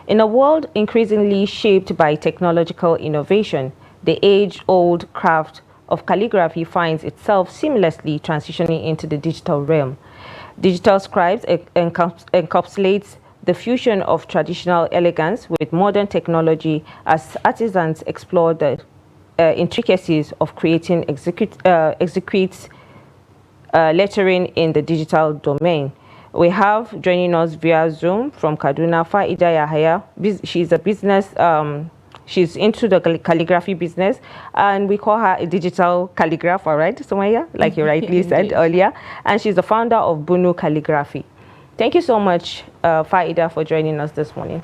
In a world increasingly shaped by technological innovation, the age-old craft of calligraphy finds itself seamlessly transitioning into the digital realm. Digital scribes encapsulates the fusion of traditional elegance with modern technology as artisans explore the intricacies of creating exquisite lettering in the digital domain. We have joining us via Zoom from Kaduna, Faydah Yahya. She's a business, she's into the calligraphy business, and we call her a digital calligrapher, right, Sumaya? Like you rightly said earlier. And she's the founder of Bunu Calligraphy. Thank you so much, Faydah, for joining us this morning.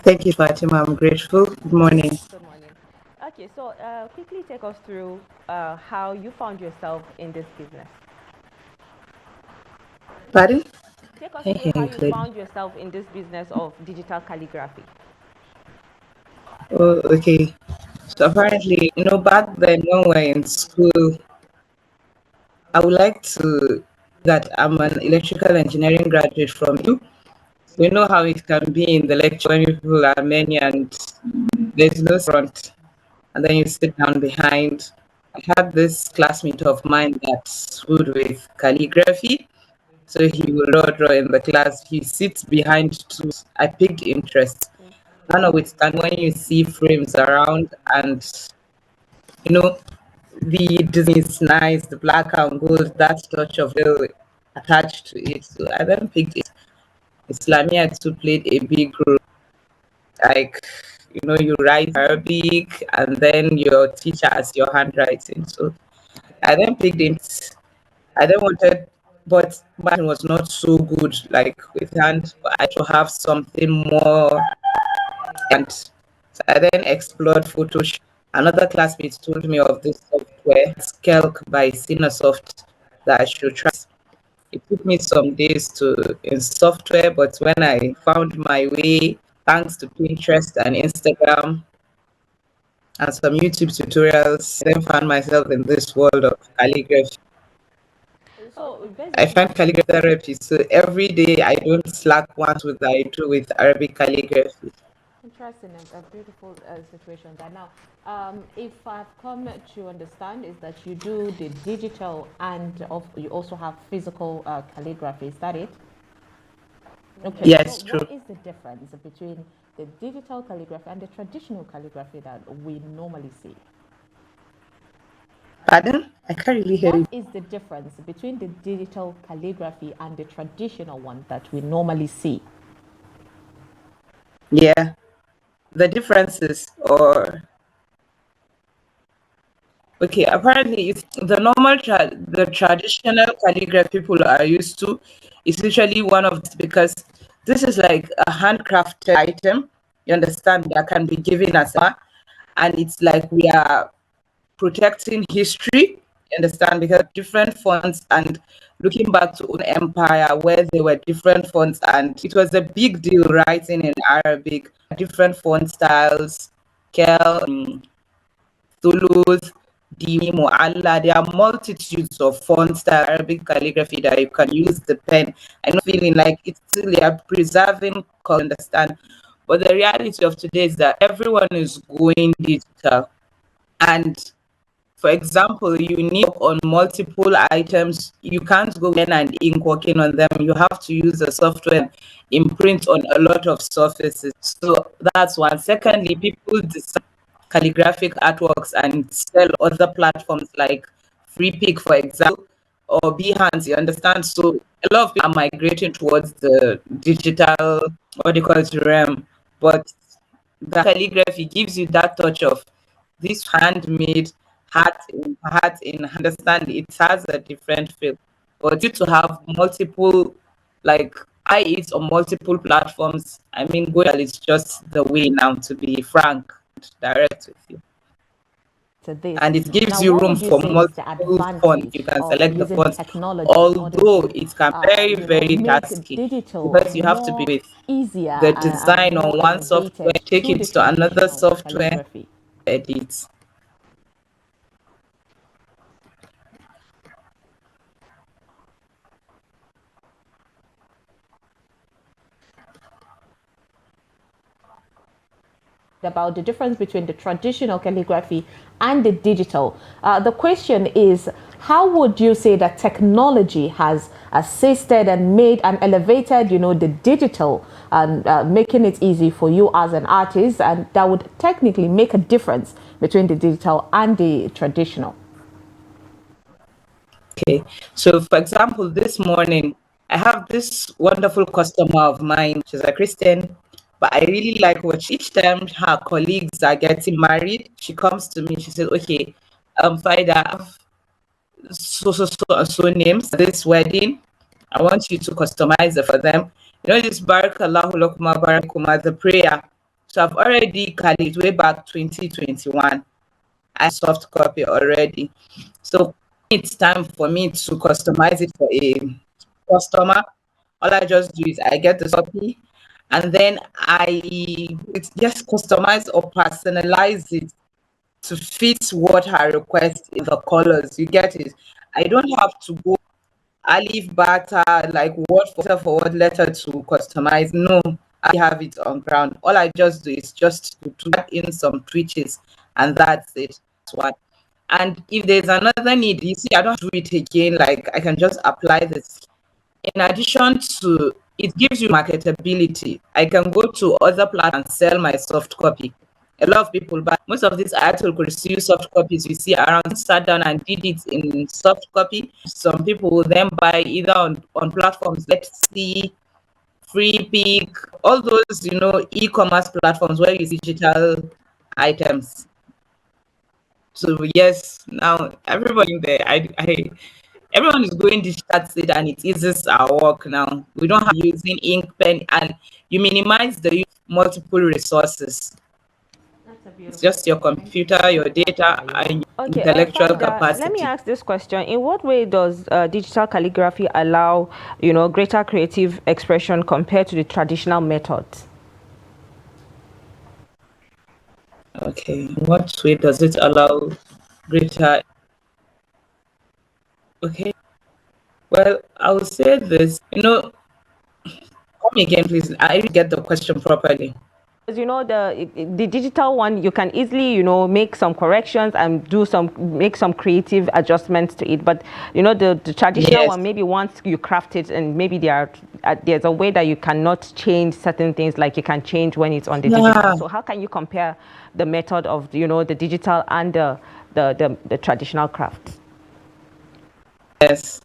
Thank you, Fatima. I'm grateful. Good morning. Good morning. Okay, so quickly take us through how you found yourself in this business. Pardon? Take us Hey, through how hey, you clearly. found yourself in this business of digital calligraphy. Oh, okay. So apparently, back then when we were in school, I would like to that I'm an electrical engineering graduate from you. We know how it can be in the lecture when people are many and there's no front, and then you sit down behind. I had this classmate of mine that's good with calligraphy. So he will draw in the class. He sits behind too. I picked interest. Notwithstanding, when you see frames around and you know the design is nice, the black and gold, that touch of real attached to it. So I then picked it. Islamia too played a big role. Like you write Arabic and then your teacher has your handwriting. So I then picked it. I then wanted, but mine was not so good, like with hand. But I to have something more. And so I then explored Photoshop. Another classmate told me of this software, Skelk by Cinesoft, that I should try. It took me some days to in software, but when I found my way, thanks to Pinterest and Instagram and some YouTube tutorials, I then found myself in this world of calligraphy. So I basically, find calligraphy therapy. So every day I don't slack once with I do with Arabic calligraphy. interesting, a beautiful situation. That now, if I've come to understand, is that you do the digital and you also have physical calligraphy. Is that it? Okay. So Yes, true. what is the difference between the digital calligraphy and the traditional calligraphy that we normally see? Pardon? I can't really hear What you. is the difference between the digital calligraphy and the traditional one that we normally see? Yeah. The differences or okay, apparently it's the the traditional calligraphy people are used to is usually one of because this is like a handcrafted item, you understand, that can be given as a and it's like we are protecting history, you understand, because different fonts and looking back to own empire where there were different fonts and it was a big deal writing in Arabic, different font styles, Kel, Zulus, Dimi, Mu'alla. There are multitudes of font style Arabic calligraphy that you can use the pen. I know feeling like it's still they are preserving, understand. But the reality of today is that everyone is going digital. And for example, you need on multiple items. You can't go in and ink working on them. You have to use the software and imprint on a lot of surfaces. So that's one. Secondly, people design calligraphic artworks and sell other platforms like FreePic, for example, or Behance. You understand? So a lot of people are migrating towards the digital, what do you call it, realm. But the calligraphy gives you that touch of this handmade heart in understand it has a different feel. But due to have multiple like I eat on multiple platforms, I mean Goyal is just the way now, to be frank and direct with you. To this. And it gives Now, you what room would you for say is the multiple fonts. You advantage can of select the using fonts, technology in order although to, it can very, very make tasky digital because you have to be more with easier the and design more on one software, elevated take to it the to another traditional software, calligraphy? edit. about the difference between the traditional calligraphy and the digital. The question is, how would you say that technology has assisted and made and elevated, the digital, and making it easy for you as an artist, and that would technically make a difference between the digital and the traditional? Okay, so for example, this morning I have this wonderful customer of mine. She's a Christian, but I really like what each time her colleagues are getting married, she comes to me. She says, "Okay, Faydah, I have so names this wedding. I want you to customize it for them. You know this Barakallahu Lakuma Barakuma, the prayer. So I've already called it way back 2021. I soft copy already. So it's time for me to customize it for a customer. All I just do is I get the copy and then it's just customize or personalize it to fit what I request in the colors. You get it? I don't have to go alif bata like word for word letter to customize. No, I have it on ground. All I just do is just to add in some tweaks and that's it. That's what. And if there's another need, you see, I don't do it again. Like I can just apply this. In addition to it gives you marketability. I can go to other platforms and sell my soft copy. A lot of people buy most of these Ayatul Kursi soft copies you see around sat down and did it in soft copy. Some people will then buy either on platforms, let's see, free pick, all those e-commerce platforms where you see digital items. So yes, now everybody there, everyone is going digital it and it eases our work now. We don't have using ink pen and you minimize the use of multiple resources. It's just your computer, your data, and your Okay, intellectual Fayda, let me capacity. ask this question. In what way does digital calligraphy allow, greater creative expression compared to the traditional methods? Okay, in what way does it allow greater? Okay, well, I will say this. Come again, please. I didn't get the question properly. Because the digital one, you can easily make some corrections and make some creative adjustments to it. But the traditional Yes. one, maybe once you craft it, and maybe there's a way that you cannot change certain things, like you can change when it's on the digital. Yeah. So how can you compare the method of the digital and the traditional crafts? Yes.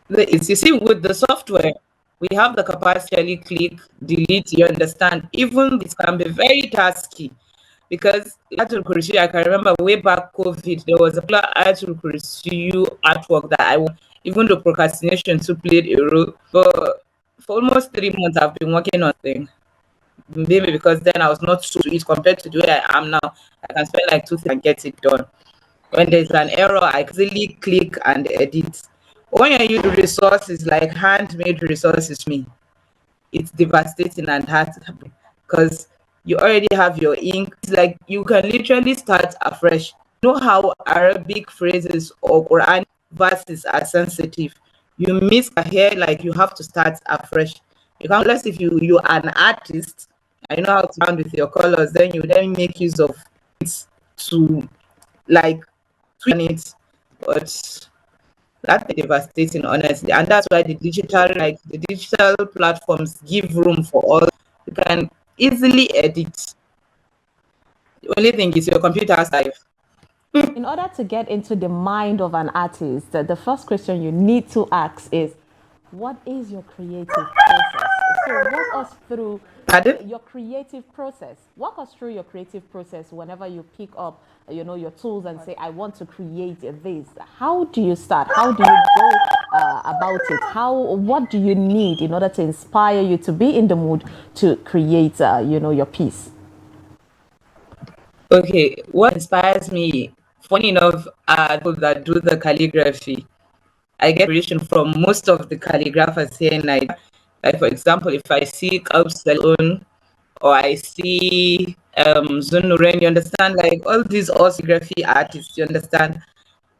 You see, with the software, we have the capacity to click, delete, you understand. Even it can be very tasky because Ayatul Kursi, I can remember way back COVID, there was a Ayatul Kursi artwork that I want, even though procrastination too played a role. But for almost 3 months, I've been working on things. Maybe because then I was not so to it compared to the way I am now. I can spend like 2 3 and get it done. When there's an error, I easily click and edit. When you use resources like handmade resources, it's devastating and hard because you already have your ink. It's like you can literally start afresh. You know how Arabic phrases or Quran verses are sensitive. You miss a here, like you have to start afresh. You can't, unless if you're an artist, I know how to sound with your colors, then you then make use of it to like tweak it. But that's devastating, honestly. And that's why the digital platforms give room for all. You can easily edit. The only thing is your computer has life. In order to get into the mind of an artist, the first question you need to ask is, what is your creative process? So walk us through Pardon? your creative process. Walk us through your creative process whenever you pick up, your tools and say, I want to create this. How do you start? How do you go about it? What do you need in order to inspire you to be in the mood to create, your piece? Okay, what inspires me, funny enough, are people that do the calligraphy. I get inspiration from most of the calligraphers here in Nigeria. Like, for example, if I see Salon or I see Zunuren, you understand? Like all these calligraphy artists, you understand?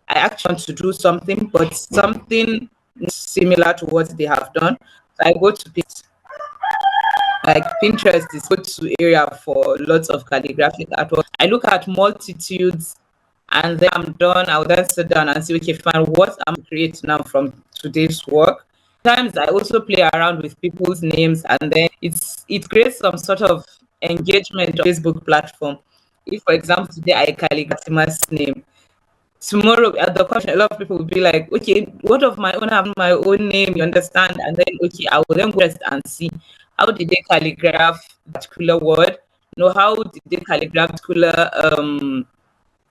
I actually want to do something, but something similar to what they have done. So I go to pick. Like Pinterest is a go-to area for lots of calligraphic artwork. I look at multitudes, and then I'm done. I'll then sit down and see, okay, fine, what I'm creating now from today's work. Sometimes I also play around with people's names, and then it creates some sort of engagement on Facebook platform. If, for example, today I calligraph my name, tomorrow at the question, a lot of people will be like, okay, what of my own, have my own name, you understand? And then, okay, I will then go rest and see how did they calligraph that particular word, how did they calligraph particular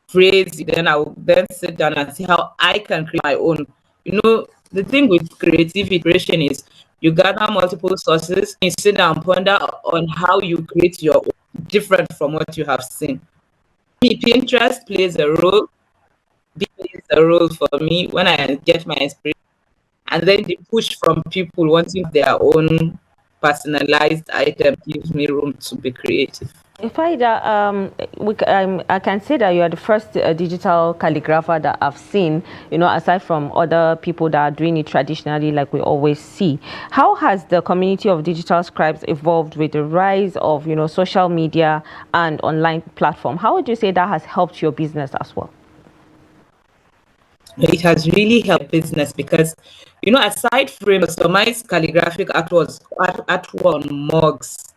phrase. Then I will then sit down and see how I can create my own. The thing with creative iteration is you gather multiple sources, you sit down and ponder on how you create your own, different from what you have seen. Pinterest plays a role, plays a role for me when I get my inspiration, and then the push from people wanting their own personalized item gives me room to be creative. Faydah, I can say that you are the first digital calligrapher that I've seen, aside from other people that are doing it traditionally like we always see. How has the community of digital scribes evolved with the rise of, social media and online platform? How would you say that has helped your business as well? It has really helped business because, aside from customized calligraphic artwork on mugs,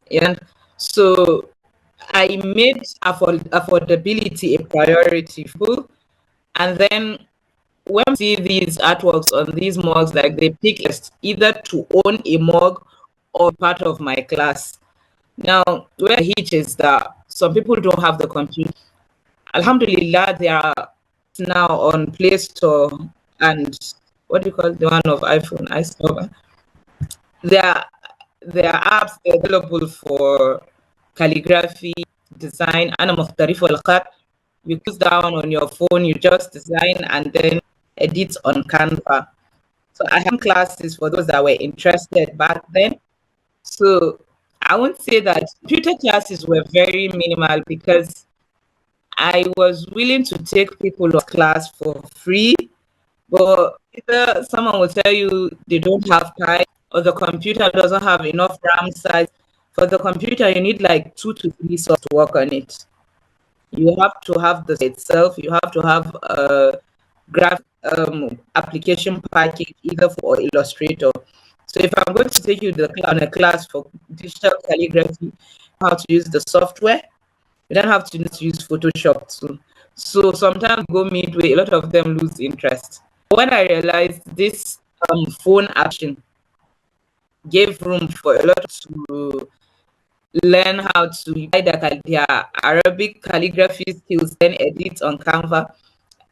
and so I made affordability a priority, and then when we see these artworks on these mugs, like they pick either to own a mug or part of my class. Now, where the hitch is that some people don't have the computer. Alhamdulillah, they are now on Play Store and what do you call the one of iPhone, iStore. There are apps available for calligraphy, design, and مختلف الخط. You close down on your phone, you just design and then edit on Canva. So I have classes for those that were interested back then. So I won't say that computer classes were very minimal because I was willing to take people to class for free, but either someone will tell you they don't have time or the computer doesn't have enough RAM size. For the computer, you need like 2 to 3 software to work on it. You have to have the itself, you have to have a graphic application package either for Illustrator. So if I'm going to take you on a class for digital calligraphy, how to use the software, you don't have to use Photoshop too. So sometimes go midway, a lot of them lose interest. When I realized this phone action gave room for a lot to learn how to buy their Arabic calligraphy skills, then edit on Canva,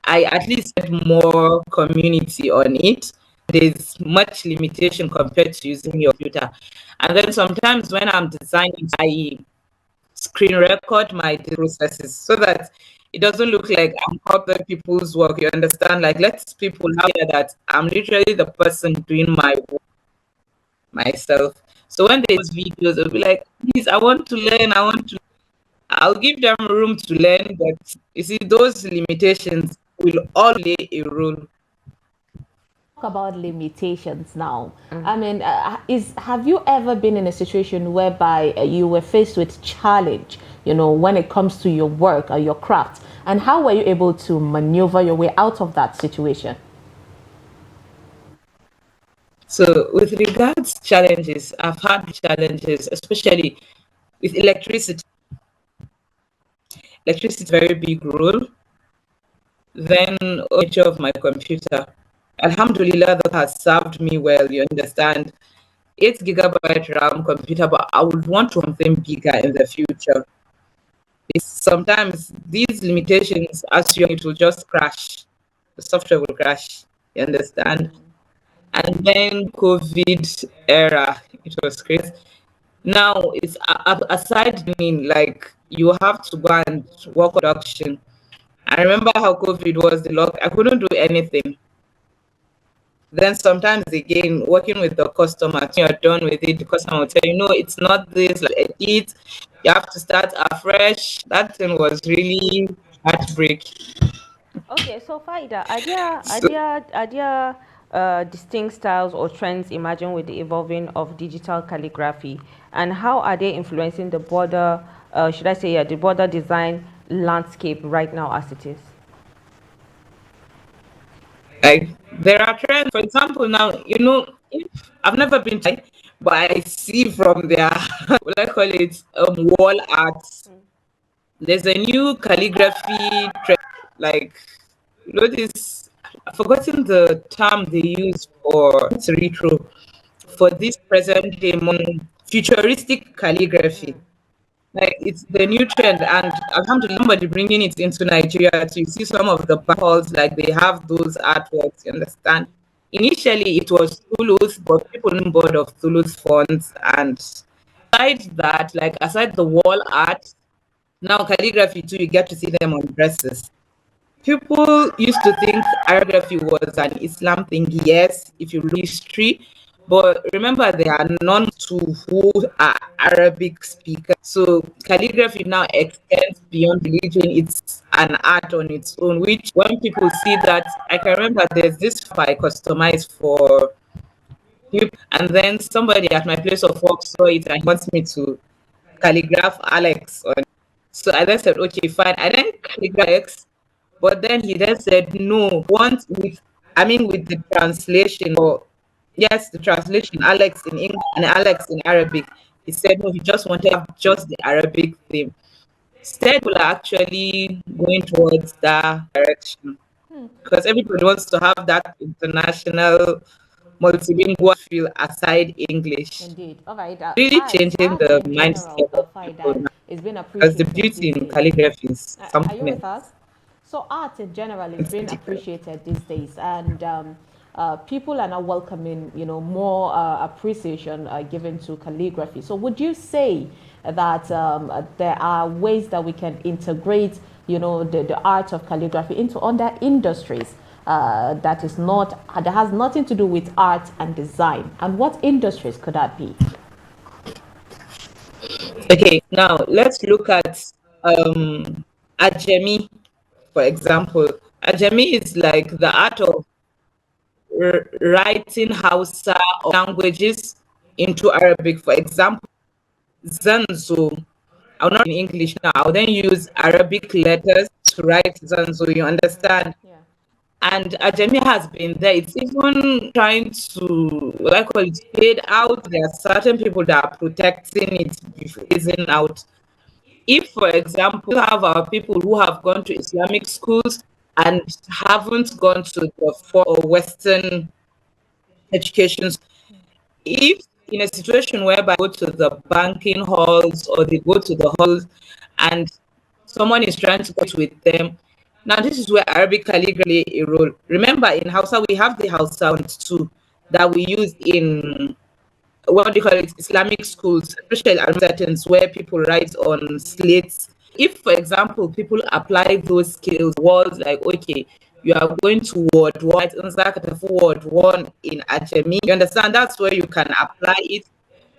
I at least had more community on it. There's much limitation compared to using your computer. And then sometimes when I'm designing, I screen record my processes so that it doesn't look like I'm copying people's work. You understand? Like, let people hear that I'm literally the person doing my work myself. So when there's videos, they'll be like, please, I want to learn. I'll give them room to learn. But you see, those limitations will all play a role. About limitations now. I mean, have you ever been in a situation whereby you were faced with challenge, when it comes to your work or your craft, and how were you able to maneuver your way out of that situation? So with regards to challenges, I've had challenges, especially with electricity. Electricity is a very big role. Then nature of my computer. Alhamdulillah, that has served me well, you understand. 8 GB RAM computer, but I would want something bigger in the future. Sometimes these limitations, as you, it will just crash. The software will crash, you understand? And then COVID era, it was crazy. Now it's aside mean like you have to go and work production. I remember how COVID was the lock. I couldn't do anything. Then sometimes again, working with the customer, when you're done with it, the customer will tell you, no, it's not this, like it. You have to start afresh. That thing was really heartbreaking. Okay, so Faydah, are So, there distinct styles or trends emerging with the evolving of digital calligraphy, and how are they influencing the border, should I say, yeah, the border design landscape right now as it is? Like there are trends. For example, now if I've never been to, but I see from their what I call it wall arts. There's a new calligraphy trend. Like this. I've forgotten the term they use for it's retro for this present day more futuristic calligraphy. Like it's the new trend, and alhamdulillah, somebody bringing it into Nigeria. So you see some of the halls, like they have those artworks. You understand? Initially, it was Toulouse, but people didn't board of Toulouse fonts. And aside that, like aside the wall art, now calligraphy too, you get to see them on dresses. People used to think calligraphy was an Islam thing. Yes, if you read history, but remember there are none to who are Arabic speakers. So calligraphy now extends beyond religion. It's an art on its own. Which when people see that, I can remember there's this I customized for people, and then somebody at my place of work saw it and he wants me to calligraph Alex on. So I then said, okay, fine. I then calligraph Alex, but then he then said, no, once with, I mean, with the translation, or yes, the translation, Alex in English and Alex in Arabic. He said, no, he just wanted to have just the Arabic theme. Instead, people are actually going towards that direction because everybody wants to have that international multilingual feel aside English. Indeed. All right. Really changing Art the in mindset general, of people faydah, now. is being Because the appreciated beauty these in days. calligraphy is Are you something with else. us? So art in general is It's being different. appreciated these days, and people are now welcoming, more appreciation given to calligraphy. So would you say that there are ways that we can integrate, the art of calligraphy into other industries that is not that has nothing to do with art and design? And what industries could that be? Okay, now let's look at Ajami, for example. Ajami is like the art of writing Hausa languages into Arabic. For example, Zanzo. I'll not in English now. I'll then use Arabic letters to write Zanzo. You understand? Yeah. And Ajami has been there. It's even trying to, what I call it, fade out. There are certain people that are protecting it, phasing out. If, for example, we have our people who have gone to Islamic schools and haven't gone to the or Western education, if in a situation whereby they go to the banking halls or they go to the halls and someone is trying to get with them. Now, this is where Arabic calligraphy play a role. Remember, in Hausa, we have the Hausa ones too that we use in what do you call it, Islamic schools, especially at settings where people write on slates. If, for example, people apply those skills, words like, okay, you are going to word one, word one in Ajami, you understand? That's where you can apply it.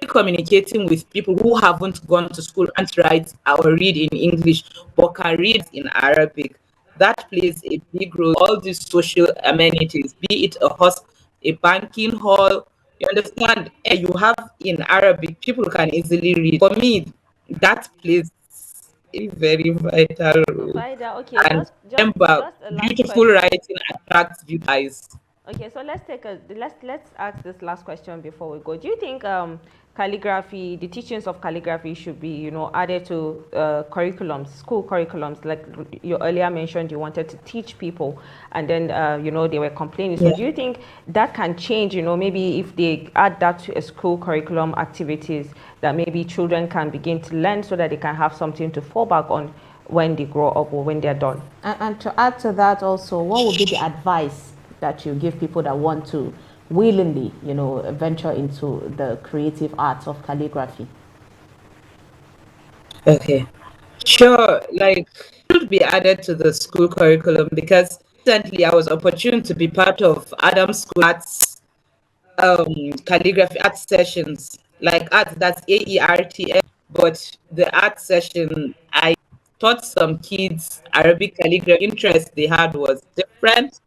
Communicating with people who haven't gone to school and write or read in English but can read in Arabic. That plays a big role. All these social amenities, be it a hospital, a banking hall, you understand? You have in Arabic, people can easily read. For me, that plays a very vital role. Faida, okay, And just remember, just a last beautiful question. writing attracts view eyes. Okay, so let's ask this last question before we go. Do you think calligraphy, the teachings of calligraphy, should be added to curriculums, school curriculums, like you earlier mentioned, you wanted to teach people, and then they were complaining. So Yeah. do you think that can change? Maybe if they add that to a school curriculum activities, that maybe children can begin to learn, so that they can have something to fall back on when they grow up or when they're done. And to add to that also, what would be the advice that you give people that want to willingly, venture into the creative arts of calligraphy? Okay. Sure, like should be added to the school curriculum because recently I was opportune to be part of Adam's School Arts calligraphy art sessions. Like art, that's AERTS, but the art session I taught some kids Arabic calligraphy interest they had was different.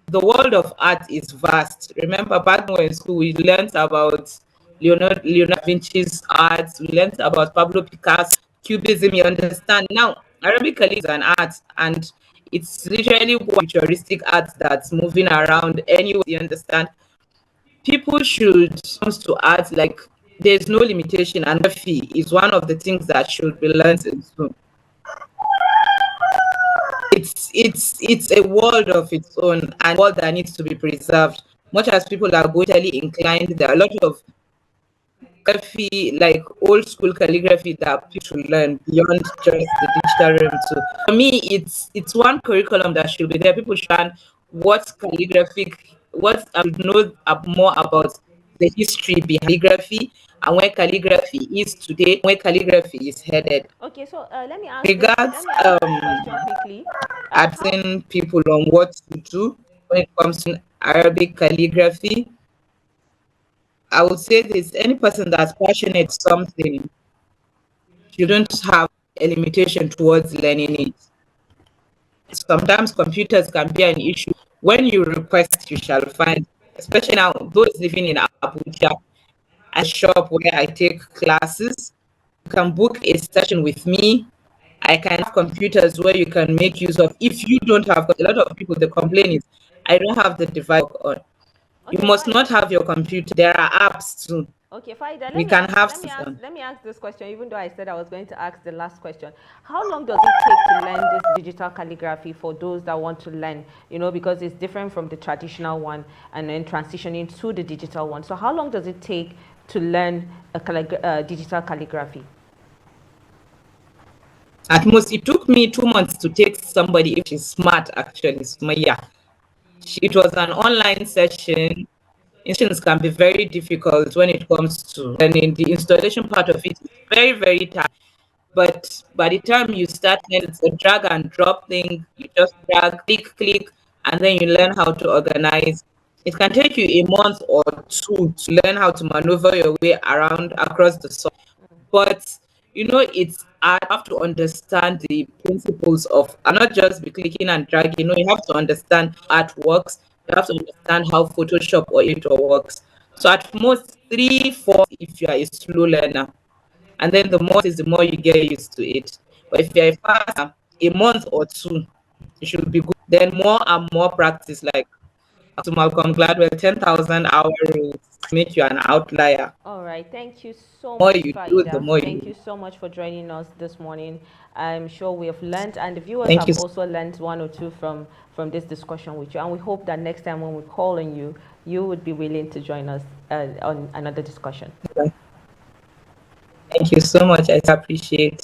the world of art is vast. Remember, back when we were in school, we learned about Leonardo da Vinci's art, we learned about Pablo Picasso, Cubism. You understand? Now, Arabic calligraphy is an art, and it's literally futuristic art that's moving around anywhere. You understand? People should comes to art like there's no limitation, and calligraphy is one of the things that should be learned in school. It's a world of its own and world that needs to be preserved. Much as people are going inclined, there are a lot of calligraphy, like old school calligraphy, that people should learn beyond just the digital realm too. For me, it's one curriculum that should be there. People should learn what calligraphic, what should know more about the history behind calligraphy and where calligraphy is today, where calligraphy is headed. Okay, so Regards let me ask this question quickly. How asking people on what to do when it comes to Arabic calligraphy, I would say this: any person that's passionate something shouldn't have a limitation towards learning it. Sometimes computers can be an issue. When you request, you shall find, especially now, those living in Abuja, a shop where I take classes. You can book a session with me. I can have computers where you can make use of. If you don't have, a lot of people, the complaint is, I don't have the device on. You okay, must fine. not have your computer. There are apps too. Okay, Faydah, We can have system. let me ask this question, even though I said I was going to ask the last question. How long does it take to learn this digital calligraphy for those that want to learn, because it's different from the traditional one and then transitioning to the digital one. So how long does it take to learn digital calligraphy? At most, it took me 2 months to take somebody, if she's smart, actually, Sumaya. It was an online session. Instructions can be very difficult when it comes to learning. The installation part of it is very, very tight. But by the time you start, it's a drag and drop thing. You just drag, click, click, and then you learn how to organize. It can take you a month or two to learn how to maneuver your way around across the software. But it's I have to understand the principles of, and not just be clicking and dragging. You have to understand how art works. You have to understand how Photoshop or Illustrator works. So at most 3, 4 if you are a slow learner. And then the more is the more you get used to it. But if you're a faster, a month or two, you should be good. Then more and more practice, like to Malcolm Gladwell, 10,000 hour rules make you an outlier. All right. Thank you so The more much, you do, the Faida. more Thank you. you so much for joining us this morning. I'm sure we have learned, and the viewers Thank have you. also learned one or two from this discussion with you. And we hope that next time when we call on you, you would be willing to join us on another discussion. Thank you so much. I appreciate.